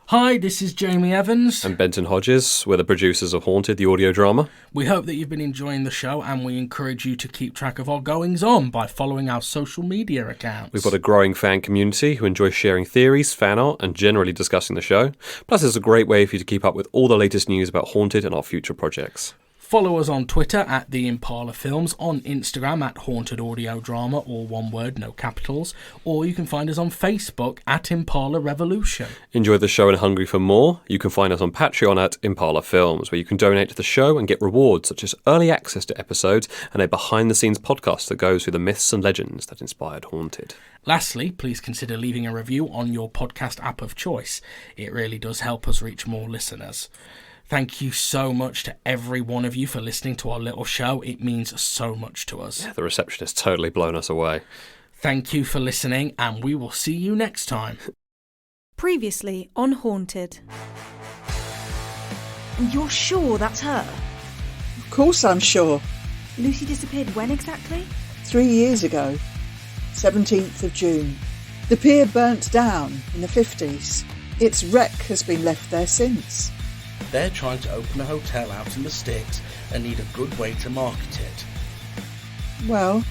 Hi, this is Jamie Evans. And Benton Hodges. We're the producers of Haunted, the audio drama. We hope that you've been enjoying the show, and we encourage you to keep track of our goings-on by following our social media accounts. We've got a growing fan community who enjoy sharing theories, fan art, and generally discussing the show. Plus, it's a great way for you to keep up with all the latest news about Haunted and our future projects. Follow us on Twitter at The Impala Films, on Instagram at Haunted Audio Drama, all one word, no capitals, or you can find us on Facebook at Impala Revolution. Enjoy the show and hungry for more? You can find us on Patreon at Impala Films, where you can donate to the show and get rewards such as early access to episodes and a behind-the-scenes podcast that goes through the myths and legends that inspired Haunted. Lastly, please consider leaving a review on your podcast app of choice. It really does help us reach more listeners. Thank you so much to every one of you for listening to our little show. It means so much to us. Yeah, the reception has totally blown us away. Thank you for listening, and we will see you next time. Previously on Haunted. You're sure that's her? Of course I'm sure. Lucy disappeared when exactly? 3 years ago. 17th of June. The pier burnt down in the 50s. Its wreck has been left there since. They're trying to open a hotel out in the sticks and need a good way to market it. Well,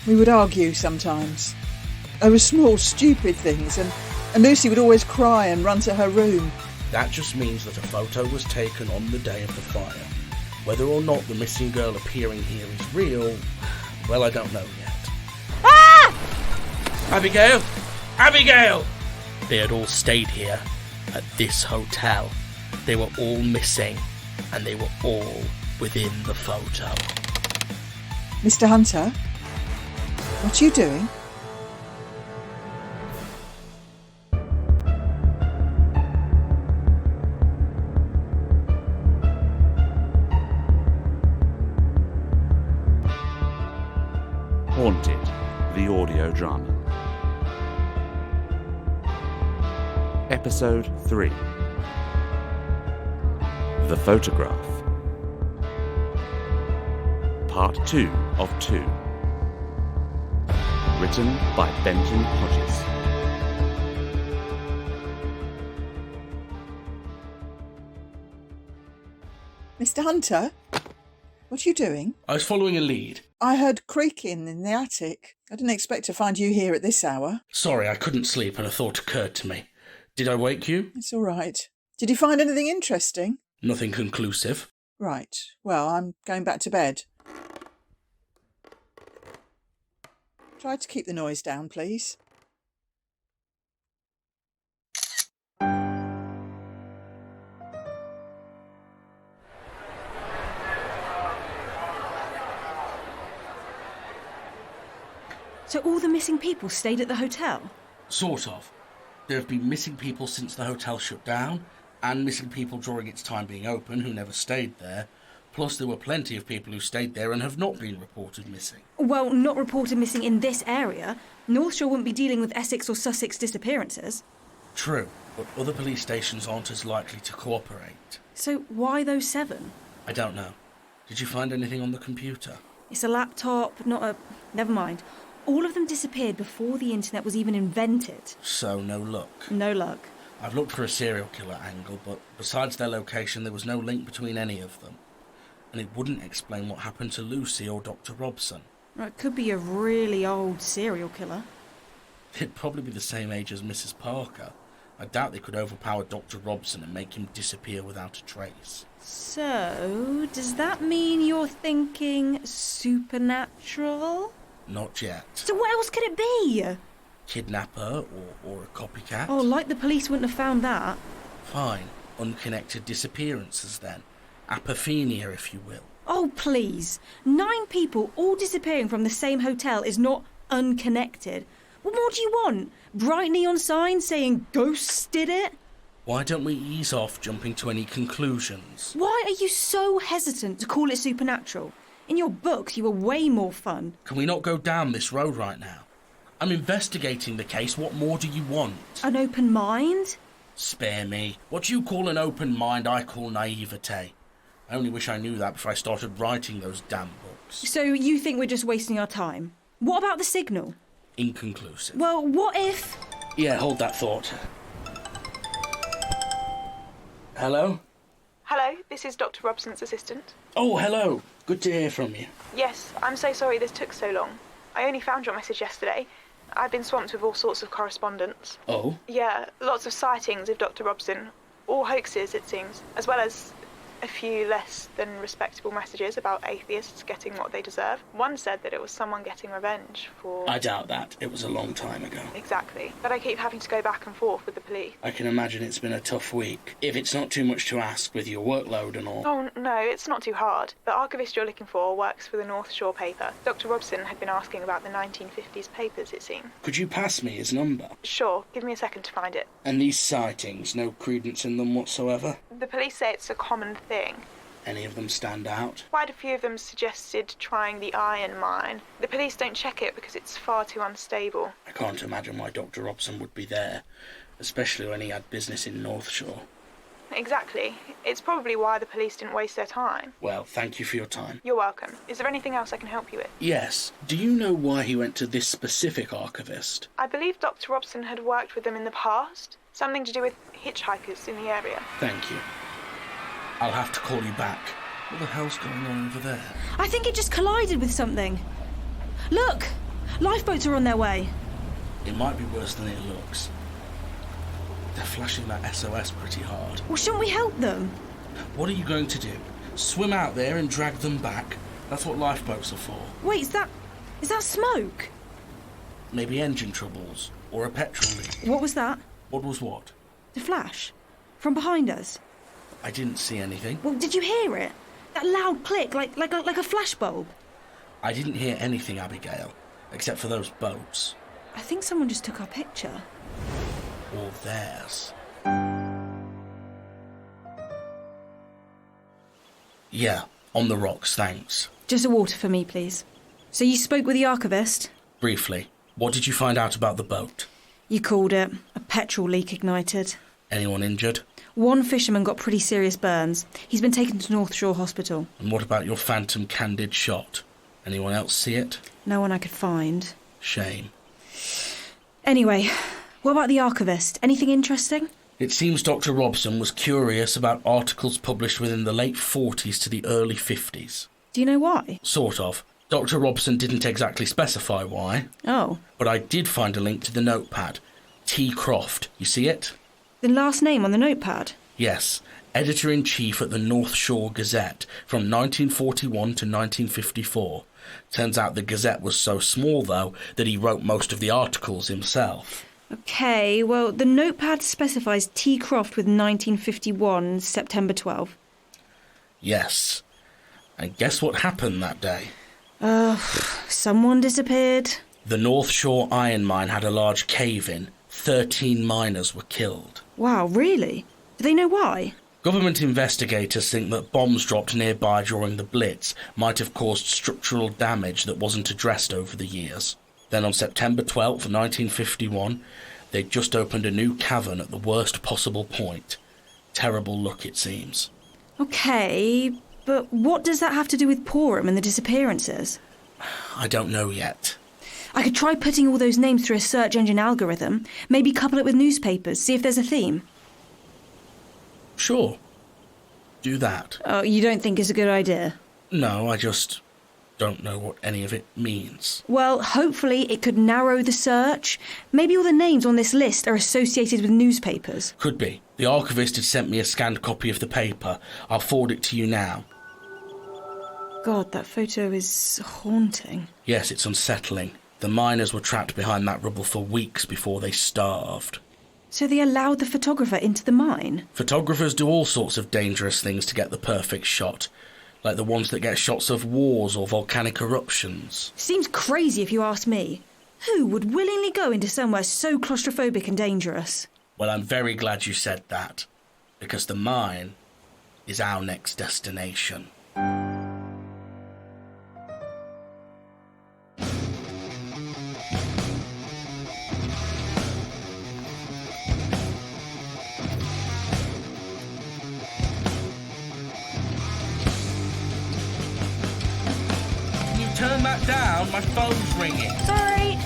we would argue sometimes. Over small, stupid things, and Lucy would always cry and run to her room. That just means that a photo was taken on the day of the fire. Whether or not the missing girl appearing here is real, well, I don't know yet. Ah! Abigail! Abigail! They had all stayed here at this hotel. They were all missing, and they were all within the photo. Mr. Hunter, what are you doing? Haunted, the audio drama. Episode 3. The Photograph. Part 2 of 2. Written by Benton Hodges. Mr. Hunter, what are you doing? I was following a lead. I heard creaking in the attic. I didn't expect to find you here at this hour. Sorry, I couldn't sleep and a thought occurred to me. Did I wake you? It's all right. Did you find anything interesting? Nothing conclusive. Right. Well, I'm going back to bed. Try to keep the noise down, please. So all the missing people stayed at the hotel? Sort of. There have been missing people since the hotel shut down, and missing people during its time being open who never stayed there. Plus, there were plenty of people who stayed there and have not been reported missing. Well, not reported missing in this area. North Shore wouldn't be dealing with Essex or Sussex disappearances. True, but other police stations aren't as likely to cooperate. So why those 7? I don't know. Did you find anything on the computer? It's a laptop, not a... Never mind. All of them disappeared before the internet was even invented. So, no luck. No luck. I've looked for a serial killer angle, but besides their location, there was no link between any of them. And it wouldn't explain what happened to Lucy or Dr. Robson. Well, it could be a really old serial killer. It'd probably be the same age as Mrs. Parker. I doubt they could overpower Dr. Robson and make him disappear without a trace. So, does that mean you're thinking supernatural? Not yet. So what else could it be? Kidnapper or a copycat? Oh, like the police wouldn't have found that. Fine. Unconnected disappearances then. Apophenia, if you will. Oh, please. 9 people all disappearing from the same hotel is not unconnected. What more do you want? Bright neon signs saying ghosts did it? Why don't we ease off jumping to any conclusions? Why are you so hesitant to call it supernatural? In your books, you were way more fun. Can we not go down this road right now? I'm investigating the case. What more do you want? An open mind? Spare me. What you call an open mind, I call naivete. I only wish I knew that before I started writing those damn books. So you think we're just wasting our time? What about the signal? Inconclusive. Well, what if... Yeah, hold that thought. Hello? Hello, this is Dr. Robson's assistant. Oh, hello. Good to hear from you. Yes, I'm so sorry this took so long. I only found your message yesterday. I've been swamped with all sorts of correspondence. Oh? Yeah, lots of sightings of Dr. Robson. All hoaxes, it seems, as well as a few less than respectable messages about atheists getting what they deserve. One said that it was someone getting revenge for... I doubt that. It was a long time ago. Exactly. But I keep having to go back and forth with the police. I can imagine it's been a tough week. If it's not too much to ask with your workload and all. Oh, no, it's not too hard. The archivist you're looking for works for the North Shore paper. Dr. Robson had been asking about the 1950s papers, it seemed. Could you pass me his number? Sure, give me a second to find it. And these sightings, no credence in them whatsoever? The police say it's a common thing. Any of them stand out? Quite a few of them suggested trying the iron mine. The police don't check it because it's far too unstable. I can't imagine why Dr. Robson would be there, especially when he had business in North Shore. Exactly. It's probably why the police didn't waste their time. Well, thank you for your time. You're welcome. Is there anything else I can help you with? Yes. Do you know why he went to this specific archivist? I believe Dr. Robson had worked with them in the past. Something to do with hitchhikers in the area. Thank you. I'll have to call you back. What the hell's going on over there? I think it just collided with something. Look! Lifeboats are on their way. It might be worse than it looks. They're flashing that SOS pretty hard. Well, shouldn't we help them? What are you going to do? Swim out there and drag them back? That's what lifeboats are for. Wait, is that smoke? Maybe engine troubles, or a petrol leak. What was that? What was what? The flash? From behind us? I didn't see anything. Well, did you hear it? That loud click, like a flashbulb. I didn't hear anything, Abigail, except for those boats. I think someone just took our picture. Or theirs. Yeah, on the rocks, thanks. Just a water for me, please. So you spoke with the archivist? Briefly, what did you find out about the boat? You called it. A petrol leak ignited. Anyone injured? One fisherman got pretty serious burns. He's been taken to North Shore Hospital. And what about your phantom candid shot? Anyone else see it? No one I could find. Shame. Anyway, what about the archivist? Anything interesting? It seems Dr. Robson was curious about articles published within the late 40s to the early 50s. Do you know why? Sort of. Dr. Robson didn't exactly specify why. Oh. But I did find a link to the notepad. T. Croft. You see it? The last name on the notepad? Yes. Editor-in-Chief at the North Shore Gazette from 1941 to 1954. Turns out the Gazette was so small, though, that he wrote most of the articles himself. OK, well, the notepad specifies T. Croft with 1951, September 12. Yes. And guess what happened that day? Someone disappeared. The North Shore iron mine had a large cave-in. 13 miners were killed. Wow, really? Do they know why? Government investigators think that bombs dropped nearby during the Blitz might have caused structural damage that wasn't addressed over the years. Then on September 12th, 1951, they'd just opened a new cavern at the worst possible point. Terrible luck, it seems. OK, but what does that have to do with Porum and the disappearances? I don't know yet. I could try putting all those names through a search engine algorithm, maybe couple it with newspapers, see if there's a theme. Sure. Do that. Oh, you don't think it's a good idea? No, I just don't know what any of it means. Well, hopefully it could narrow the search. Maybe all the names on this list are associated with newspapers. Could be. The archivist had sent me a scanned copy of the paper. I'll forward it to you now. God, that photo is haunting. Yes, it's unsettling. The miners were trapped behind that rubble for weeks before they starved. So they allowed the photographer into the mine? Photographers do all sorts of dangerous things to get the perfect shot, like the ones that get shots of wars or volcanic eruptions. Seems crazy if you ask me. Who would willingly go into somewhere so claustrophobic and dangerous? Well, I'm very glad you said that, because the mine is our next destination. Turn that down, my phone's ringing. Sorry.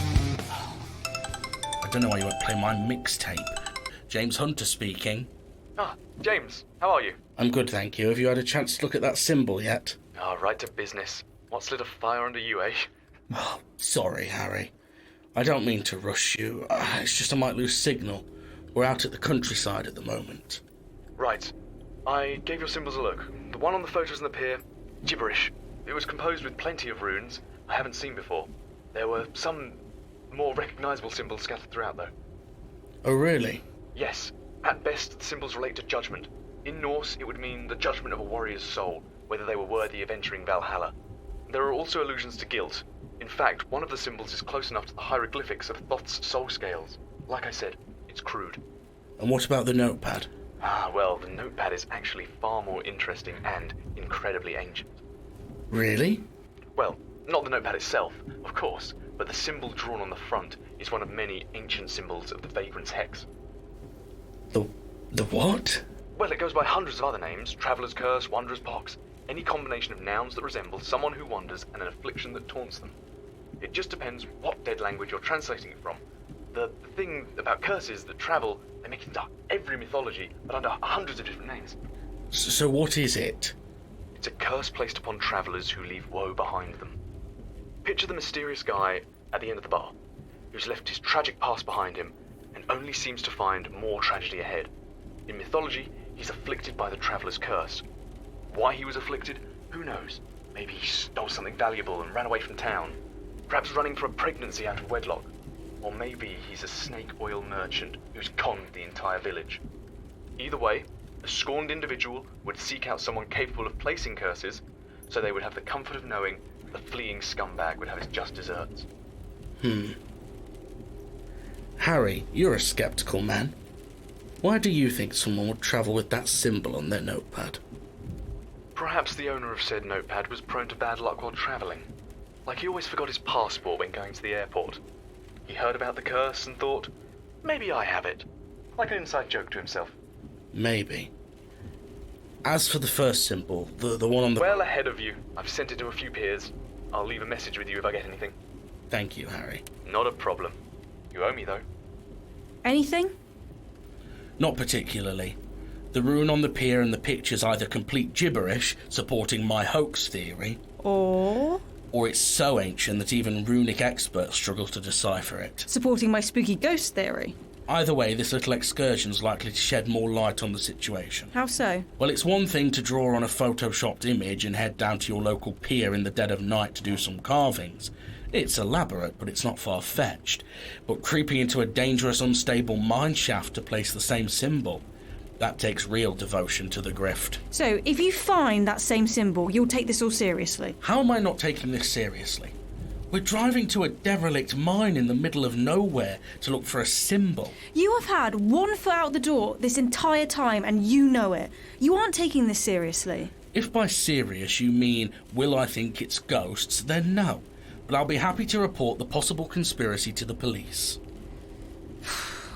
I don't know why you won't play my mixtape. James Hunter speaking. Ah, James, how are you? I'm good, thank you. Have you had a chance to look at that symbol yet? Ah, right to business. What's lit a fire under you, eh? Oh, sorry, Harry. I don't mean to rush you. It's just I might lose signal. We're out at the countryside at the moment. Right. I gave your symbols a look. The one on the photos on the pier, gibberish. It was composed with plenty of runes I haven't seen before. There were some more recognisable symbols scattered throughout, though. Oh, really? Yes. At best, the symbols relate to judgment. In Norse, it would mean the judgment of a warrior's soul, whether they were worthy of entering Valhalla. There are also allusions to guilt. In fact, one of the symbols is close enough to the hieroglyphics of Thoth's soul scales. Like I said, it's crude. And what about the notepad? Ah, well, the notepad is actually far more interesting and incredibly ancient. Really? Well, not the notepad itself, of course, but the symbol drawn on the front is one of many ancient symbols of the Vagrant's Hex. The what? Well, it goes by hundreds of other names: Traveller's Curse, Wanderer's Pox, any combination of nouns that resemble someone who wanders and an affliction that taunts them. It just depends what dead language you're translating it from. The thing about curses that travel, they make it into every mythology, but under hundreds of different names. So what is it? It's a curse placed upon travellers who leave woe behind them. Picture the mysterious guy at the end of the bar, who's left his tragic past behind him and only seems to find more tragedy ahead. In mythology, he's afflicted by the Traveller's Curse. Why he was afflicted, who knows? Maybe he stole something valuable and ran away from town. Perhaps running from a pregnancy out of wedlock. Or maybe he's a snake oil merchant who's conned the entire village. Either way, a scorned individual would seek out someone capable of placing curses, so they would have the comfort of knowing the fleeing scumbag would have his just desserts. Harry, you're a skeptical man. Why do you think someone would travel with that symbol on their notepad? Perhaps the owner of said notepad was prone to bad luck while travelling. Like he always forgot his passport when going to the airport. He heard about the curse and thought, maybe I have it. Like an inside joke to himself. Maybe. As for the first symbol, the one on the... Well ahead of you. I've sent it to a few peers. I'll leave a message with you if I get anything. Thank you, Harry. Not a problem. You owe me, though. Anything? Not particularly. The rune on the pier and the picture's either complete gibberish, supporting my hoax theory, Or it's so ancient that even runic experts struggle to decipher it. supporting my spooky ghost theory. Either way, this little excursion's likely to shed more light on the situation. How so? Well, it's one thing to draw on a photoshopped image and head down to your local pier in the dead of night to do some carvings. It's elaborate, but it's not far-fetched. But creeping into a dangerous, unstable mine shaft to place the same symbol, that takes real devotion to the grift. So, if you find that same symbol, you'll take this all seriously. How am I not taking this seriously? We're driving to a derelict mine in the middle of nowhere to look for a symbol. You have had one foot out the door this entire time and you know it. You aren't taking this seriously. If by serious you mean, will I think it's ghosts, then no. But I'll be happy to report the possible conspiracy to the police.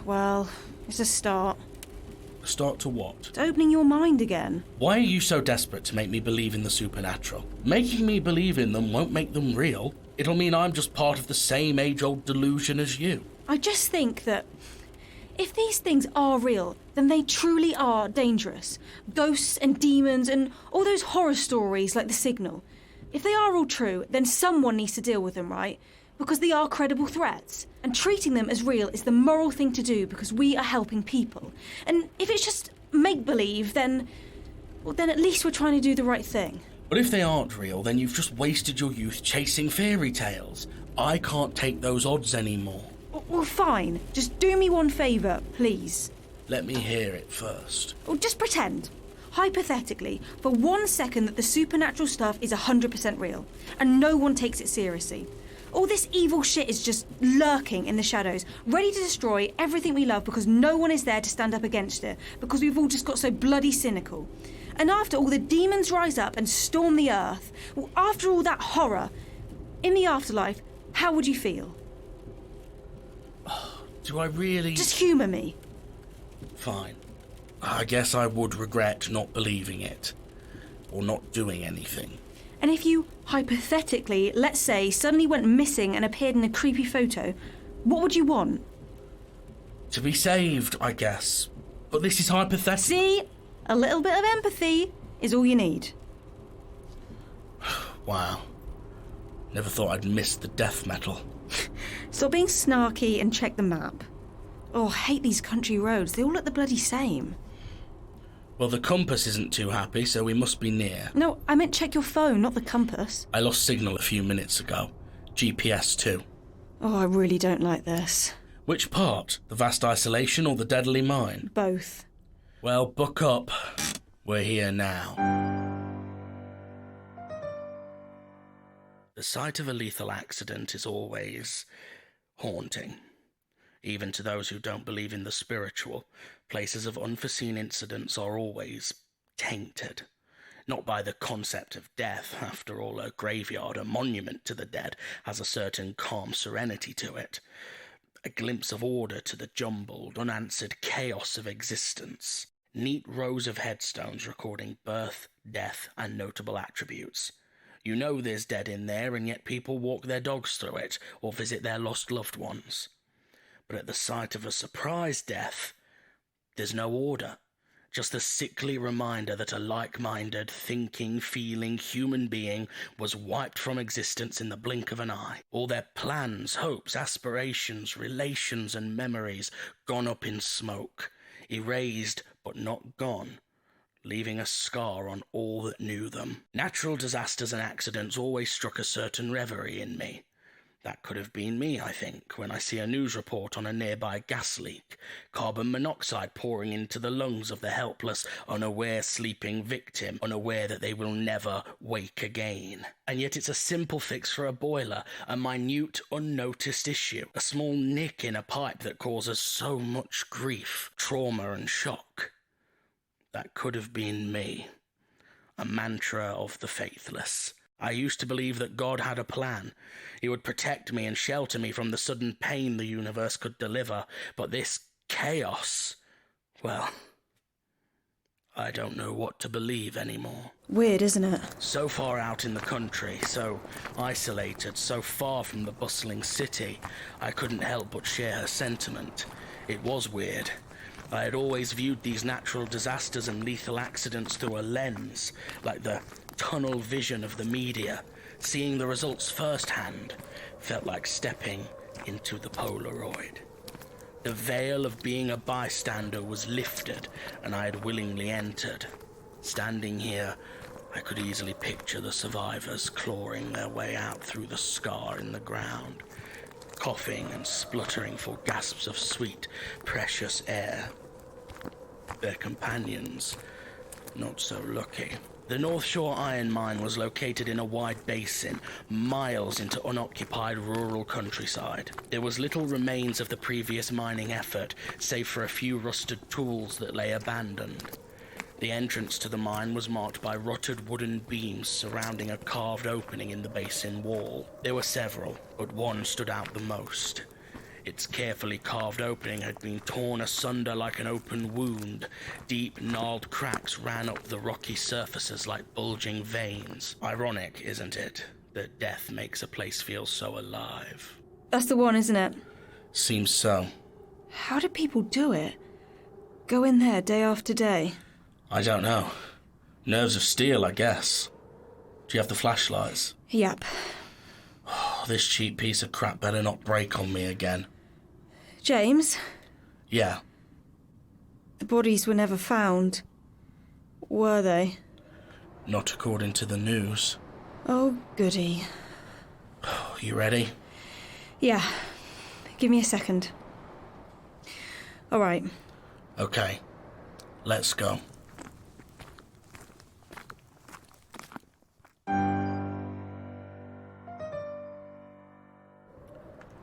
Well, it's a start. Start to what? It's opening your mind again. Why are you so desperate to make me believe in the supernatural? Making me believe in them won't make them real. It'll mean I'm just part of the same age-old delusion as you. I just think that if these things are real, then they truly are dangerous. Ghosts and demons and all those horror stories like The Signal. If they are all true, then someone needs to deal with them, right? Because they are credible threats. And treating them as real is the moral thing to do because we are helping people. And if it's just make-believe, then at least we're trying to do the right thing. But if they aren't real, then you've just wasted your youth chasing fairy tales. I can't take those odds anymore. Well, fine. Just do me one favour, please. Let me hear it first. Or just pretend, hypothetically, for 1 second that the supernatural stuff is 100% real, and no one takes it seriously. All this evil shit is just lurking in the shadows, ready to destroy everything we love because no one is there to stand up against it, because we've all just got so bloody cynical. And after all the demons rise up and storm the earth, well, after all that horror, in the afterlife, how would you feel? Do I really... Just humour me. Fine. I guess I would regret not believing it. Or not doing anything. And if you, hypothetically, let's say, suddenly went missing and appeared in a creepy photo, what would you want? To be saved, I guess. But this is hypothetical. See? A little bit of empathy is all you need. Wow. Never thought I'd miss the death metal. Stop being snarky and check the map. Oh, I hate these country roads. They all look the bloody same. Well, the compass isn't too happy, so we must be near. No, I meant check your phone, not the compass. I lost signal a few minutes ago. GPS too. Oh, I really don't like this. Which part? The vast isolation or the deadly mine? Both. Well, buck up. We're here now. The sight of a lethal accident is always haunting. Even to those who don't believe in the spiritual, places of unforeseen incidents are always tainted. Not by the concept of death. After all, a graveyard, a monument to the dead, has a certain calm serenity to it. A glimpse of order to the jumbled, unanswered chaos of existence. Neat rows of headstones recording birth, death, and notable attributes. You know there's dead in there, and yet people walk their dogs through it, or visit their lost loved ones. But at the sight of a surprise death, there's no order. Just a sickly reminder that a like-minded, thinking, feeling human being was wiped from existence in the blink of an eye. All their plans, hopes, aspirations, relations and memories gone up in smoke. Erased, but not gone. Leaving a scar on all that knew them. Natural disasters and accidents always struck a certain reverie in me. That could have been me, I think, when I see a news report on a nearby gas leak, carbon monoxide pouring into the lungs of the helpless, unaware sleeping victim, unaware that they will never wake again. And yet it's a simple fix for a boiler, a minute, unnoticed issue, a small nick in a pipe that causes so much grief, trauma and shock. That could have been me. A mantra of the faithless. I used to believe that God had a plan. He would protect me and shelter me from the sudden pain the universe could deliver. But this chaos, well, I don't know what to believe anymore. Weird, isn't it? So far out in the country, so isolated, so far from the bustling city, I couldn't help but share her sentiment. It was weird. I had always viewed these natural disasters and lethal accidents through a lens, like the tunnel vision of the media. Seeing the results firsthand felt like stepping into the Polaroid. The veil of being a bystander was lifted, and I had willingly entered. Standing here, I could easily picture the survivors clawing their way out through the scar in the ground, coughing and spluttering for gasps of sweet, precious air. Their companions, not so lucky. The North Shore Iron Mine was located in a wide basin, miles into unoccupied rural countryside. There was little remains of the previous mining effort, save for a few rusted tools that lay abandoned. The entrance to the mine was marked by rotted wooden beams surrounding a carved opening in the basin wall. There were several, but one stood out the most. Its carefully carved opening had been torn asunder like an open wound. Deep, gnarled cracks ran up the rocky surfaces like bulging veins. Ironic, isn't it, that death makes a place feel so alive? That's the one, isn't it? Seems so. How do people do it? Go in there day after day? I don't know. Nerves of steel, I guess. Do you have the flashlights? Yep. Oh, this cheap piece of crap better not break on me again. James? Yeah. The bodies were never found. Were they? Not according to the news. Oh, goody. You ready? Yeah. Give me a second. All right. Okay. Let's go.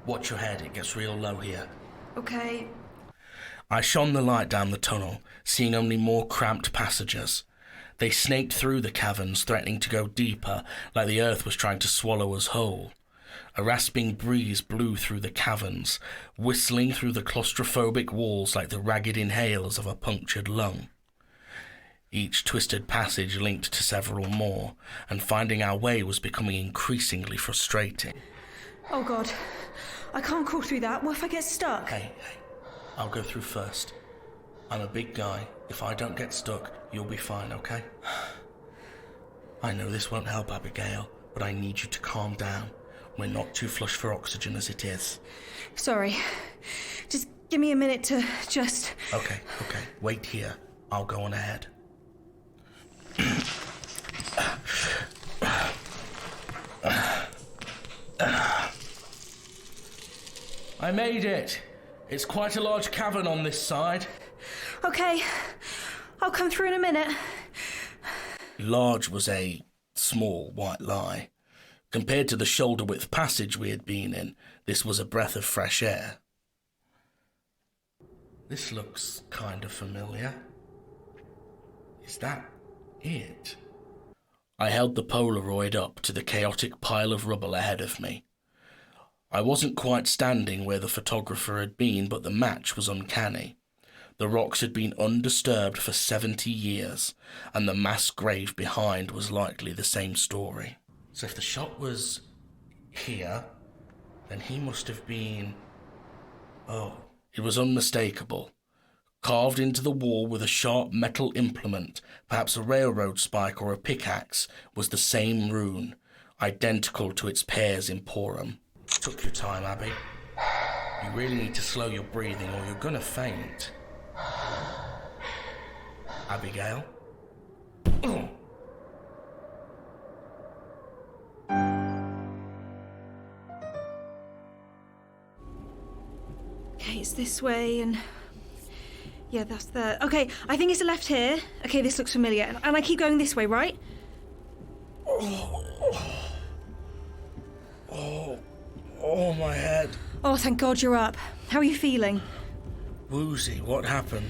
Watch your head, it gets real low here. Okay. I shone the light down the tunnel, seeing only more cramped passages. They snaked through the caverns, threatening to go deeper, like the earth was trying to swallow us whole. A rasping breeze blew through the caverns, whistling through the claustrophobic walls like the ragged inhalers of a punctured lung. Each twisted passage linked to several more, and finding our way was becoming increasingly frustrating. Oh, God. I can't crawl through that. What if I get stuck? Hey, I'll go through first. I'm a big guy. If I don't get stuck, you'll be fine, okay? I know this won't help, Abigail, but I need you to calm down. We're not too flush for oxygen as it is. Sorry. Just give me a minute to just... Okay. Wait here. I'll go on ahead. I made it. It's quite a large cavern on this side. Okay. I'll come through in a minute. Large was a small white lie. Compared to the shoulder-width passage we had been in, this was a breath of fresh air. This looks kind of familiar. Is that it? I held the Polaroid up to the chaotic pile of rubble ahead of me. I wasn't quite standing where the photographer had been, but the match was uncanny. The rocks had been undisturbed for 70 years, and the mass grave behind was likely the same story. So if the shot was here, then he must have been... Oh, it was unmistakable. Carved into the wall with a sharp metal implement, perhaps a railroad spike or a pickaxe, was the same rune, identical to its pairs in Porum. Took your time, Abby. You really need to slow your breathing or you're gonna faint. Abigail? Okay, it's this way and... Yeah, that's there. Okay, I think it's a left here. Okay, this looks familiar. And I keep going this way, right? Oh, my head. Oh, thank God you're up. How are you feeling? Woozy, what happened?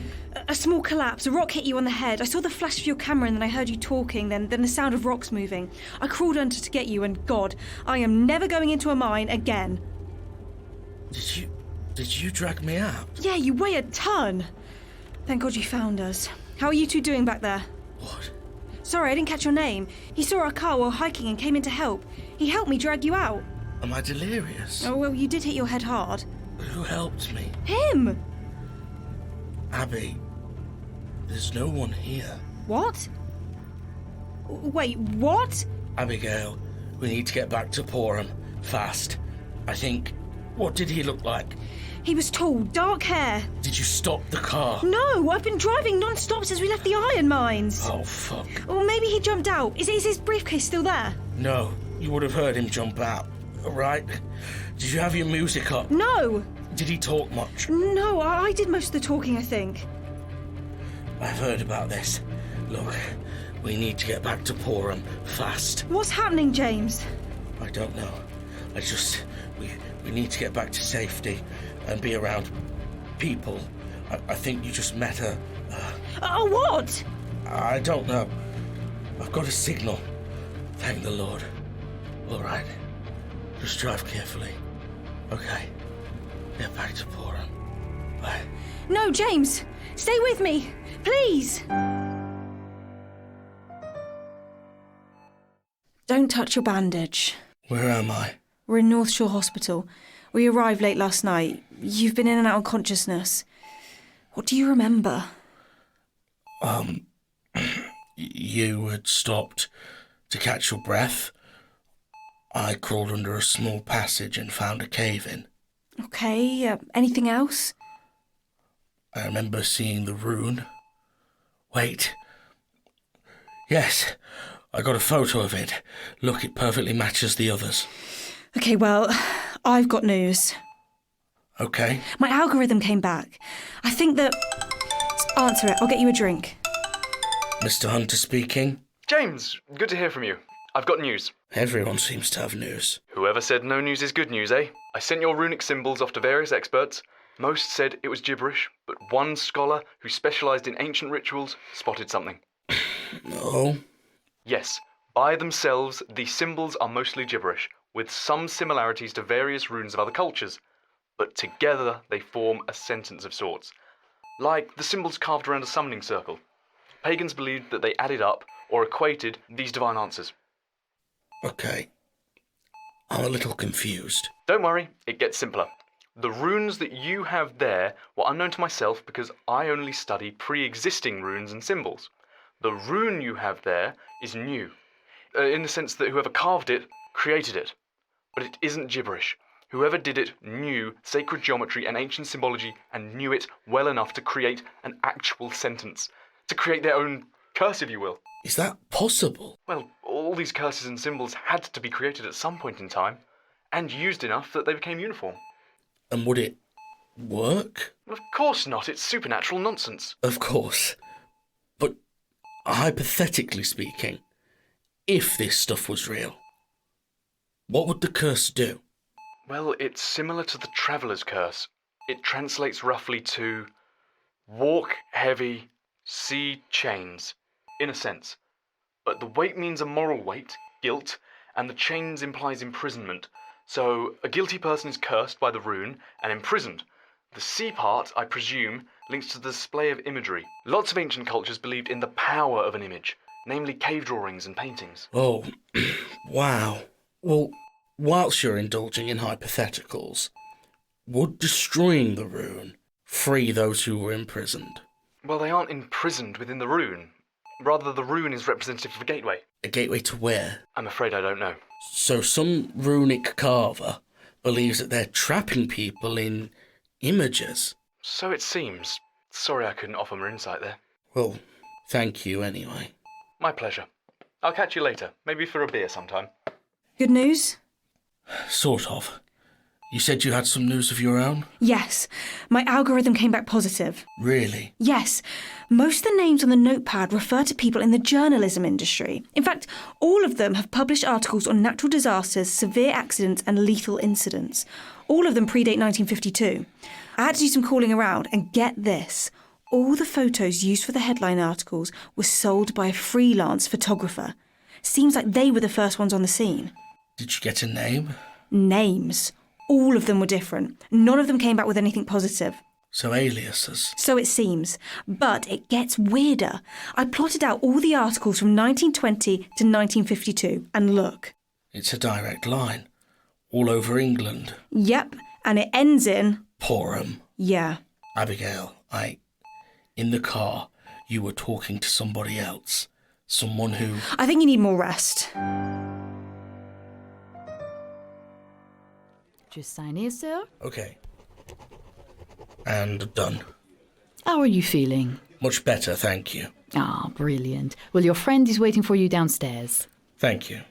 A small collapse. A rock hit you on the head. I saw the flash of your camera and then I heard you talking, then the sound of rocks moving. I crawled under to get you and God, I am never going into a mine again. Did you drag me out? Yeah, you weigh a ton. Thank God you found us. How are you two doing back there? What? Sorry, I didn't catch your name. He saw our car while hiking and came in to help. He helped me drag you out. Am I delirious? Oh, well, you did hit your head hard. Who helped me? Him! Abby, there's no one here. What? Wait, what? Abigail, we need to get back to Porum. Fast. I think... What did he look like? He was tall, dark hair. Did you stop the car? No, I've been driving non-stop since we left the iron mines. Oh, fuck. Or maybe he jumped out. Is his briefcase still there? No, you would have heard him jump out, right? Did you have your music up? No! Did he talk much? No, I did most of the talking, I think. I've heard about this. Look, we need to get back to Porum, fast. What's happening, James? I don't know. We need to get back to safety and be around people. I think you just met her. What? I don't know. I've got a signal. Thank the Lord. All right. Just drive carefully. Okay. Get back to Porum. Bye. No, James! Stay with me! Please! Don't touch your bandage. Where am I? We're in North Shore Hospital. We arrived late last night. You've been in and out of consciousness. What do you remember? You had stopped to catch your breath. I crawled under a small passage and found a cave-in. Okay, anything else? I remember seeing the rune. Wait. Yes, I got a photo of it. Look, it perfectly matches the others. Okay, well, I've got news. Okay. My algorithm came back. I think that... Answer it, I'll get you a drink. Mr. Hunter speaking. James, good to hear from you. I've got news. Everyone seems to have news. Whoever said no news is good news, eh? I sent your runic symbols off to various experts. Most said it was gibberish, but one scholar who specialised in ancient rituals spotted something. No? Yes, by themselves, these symbols are mostly gibberish, with some similarities to various runes of other cultures. But together they form a sentence of sorts. Like the symbols carved around a summoning circle. Pagans believed that they added up or equated these divine answers. Okay. I'm a little confused. Don't worry, it gets simpler. The runes that you have there were unknown to myself because I only study pre-existing runes and symbols. The rune you have there is new, in the sense that whoever carved it created it. But it isn't gibberish. Whoever did it knew sacred geometry and ancient symbology and knew it well enough to create an actual sentence. To create their own curse, if you will. Is that possible? Well, all these curses and symbols had to be created at some point in time, and used enough that they became uniform. And would it work? Well, of course not, it's supernatural nonsense. Of course. But hypothetically speaking, if this stuff was real, what would the curse do? Well, it's similar to the Traveller's Curse. It translates roughly to walk heavy, see chains, in a sense. But the weight means a moral weight, guilt, and the chains implies imprisonment. So a guilty person is cursed by the rune and imprisoned. The sea part, I presume, links to the display of imagery. Lots of ancient cultures believed in the power of an image, namely cave drawings and paintings. Oh, wow. Well, whilst you're indulging in hypotheticals, would destroying the rune free those who were imprisoned? Well, they aren't imprisoned within the rune. Rather, the rune is representative of a gateway. A gateway to where? I'm afraid I don't know. So some runic carver believes that they're trapping people in images. So it seems. Sorry I couldn't offer more insight there. Well, thank you anyway. My pleasure. I'll catch you later, maybe for a beer sometime. Good news? Sort of. You said you had some news of your own? Yes. My algorithm came back positive. Really? Yes. Most of the names on the notepad refer to people in the journalism industry. In fact, all of them have published articles on natural disasters, severe accidents and lethal incidents. All of them predate 1952. I had to do some calling around, and get this. All the photos used for the headline articles were sold by a freelance photographer. Seems like they were the first ones on the scene. Did you get a name? Names. All of them were different. None of them came back with anything positive. So aliases. So it seems. But it gets weirder. I plotted out all the articles from 1920 to 1952, and look. It's a direct line. All over England. Yep, and it ends in... Porham. Yeah. Abigail, in the car, you were talking to somebody else. Someone who... I think you need more rest. Just sign here, sir. Okay. And done. How are you feeling? Much better, thank you. Ah, brilliant. Well, your friend is waiting for you downstairs. Thank you.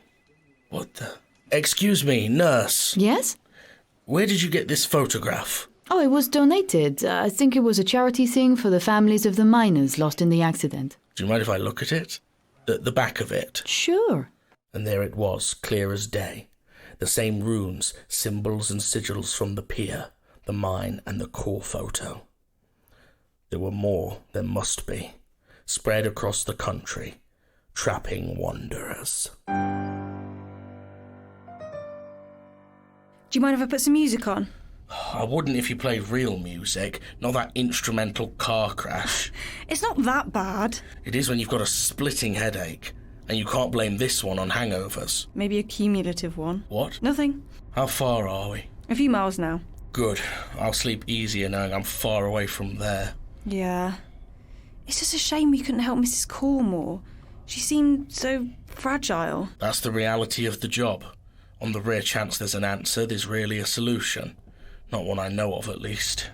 What the... Excuse me, nurse. Yes? Where did you get this photograph? Oh, it was donated. I think it was a charity thing for the families of the miners lost in the accident. Do you mind if I look at it? The back of it. Sure. And there it was, clear as day. The same runes, symbols and sigils from the pier, the mine and the core photo. There were more, there must be, spread across the country, trapping wanderers. Do you mind if I put some music on? I wouldn't if you played real music, not that instrumental car crash. It's not that bad. It is when you've got a splitting headache, and you can't blame this one on hangovers. Maybe a cumulative one. What? Nothing. How far are we? A few miles now. Good. I'll sleep easier knowing I'm far away from there. Yeah. It's just a shame we couldn't help Mrs. Cormore. She seemed so fragile. That's the reality of the job. On the rare chance there's an answer, there's really a solution. Not one I know of, at least.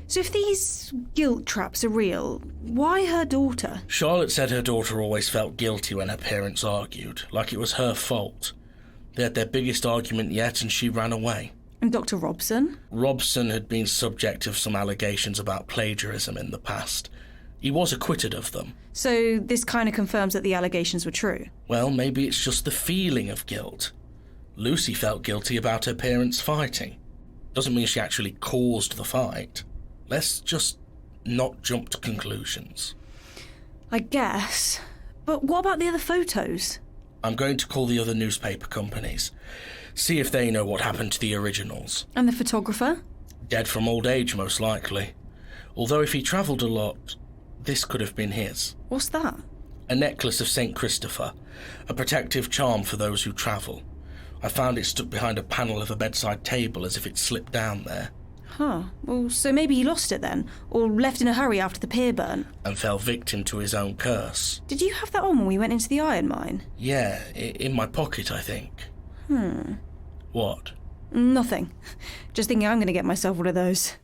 So if these guilt traps are real, why her daughter? Charlotte said her daughter always felt guilty when her parents argued, like it was her fault. They had their biggest argument yet and she ran away. And Dr. Robson? Robson had been subject of some allegations about plagiarism in the past. He was acquitted of them. So this kind of confirms that the allegations were true? Well, maybe it's just the feeling of guilt. Lucy felt guilty about her parents fighting. Doesn't mean she actually caused the fight. Let's just not jump to conclusions. I guess. But what about the other photos? I'm going to call the other newspaper companies. See if they know what happened to the originals. And the photographer? Dead from old age, most likely. Although if he travelled a lot, this could have been his. What's that? A necklace of St. Christopher. A protective charm for those who travel. I found it stuck behind a panel of a bedside table as if it slipped down there. Huh. Well, so maybe he lost it then, or left in a hurry after the pier burnt. And fell victim to his own curse. Did you have that on when we went into the iron mine? Yeah, in my pocket, I think. What? Nothing. Just thinking I'm going to get myself one of those.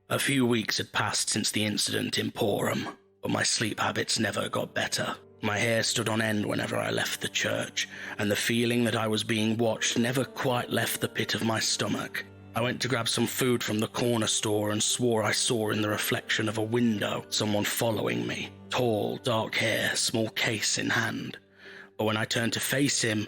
A few weeks had passed since the incident in Porham, but my sleep habits never got better. My hair stood on end whenever I left the church, and the feeling that I was being watched never quite left the pit of my stomach. I went to grab some food from the corner store and swore I saw in the reflection of a window someone following me. Tall, dark hair, small case in hand. But when I turned to face him,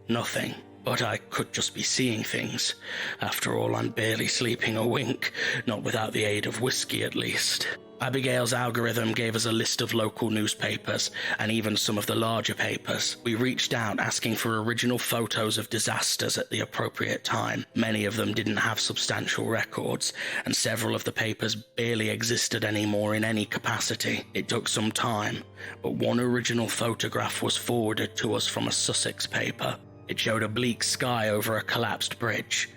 nothing. But I could just be seeing things. After all, I'm barely sleeping a wink, not without the aid of whiskey at least. Abigail's algorithm gave us a list of local newspapers, and even some of the larger papers. We reached out asking for original photos of disasters at the appropriate time. Many of them didn't have substantial records, and several of the papers barely existed anymore in any capacity. It took some time, but one original photograph was forwarded to us from a Sussex paper. It showed a bleak sky over a collapsed bridge.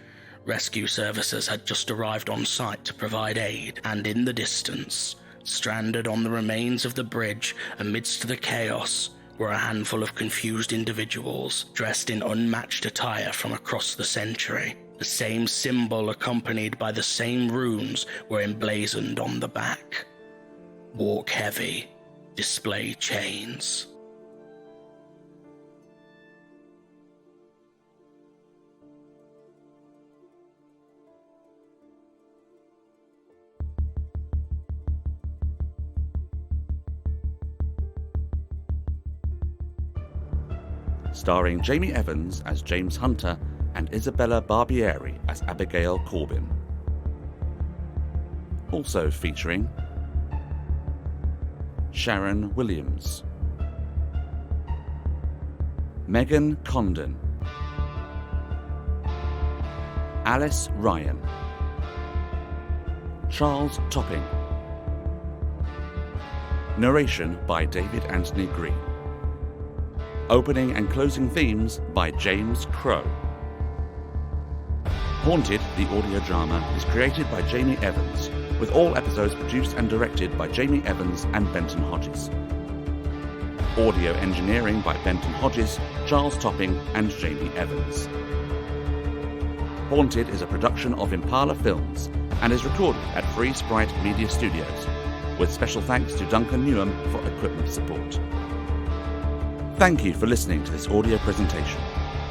Rescue services had just arrived on site to provide aid, and in the distance, stranded on the remains of the bridge amidst the chaos, were a handful of confused individuals dressed in unmatched attire from across the century. The same symbol accompanied by the same runes were emblazoned on the back. Walk heavy, display chains. Starring Jamie Evans as James Hunter and Isabella Barbieri as Abigail Corbin. Also featuring Sharon Williams, Megan Condon, Alice Ryan, Charles Topping. Narration by David Anthony Green. Opening and closing themes by James Crow. Haunted, the audio drama, is created by Jamie Evans, with all episodes produced and directed by Jamie Evans and Benton Hodges. Audio engineering by Benton Hodges, Charles Topping and Jamie Evans. Haunted is a production of Impala Films and is recorded at Free Sprite Media Studios, with special thanks to Duncan Newham for equipment support. Thank you for listening to this audio presentation.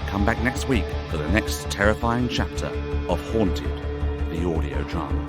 Come back next week for the next terrifying chapter of Haunted, the audio drama.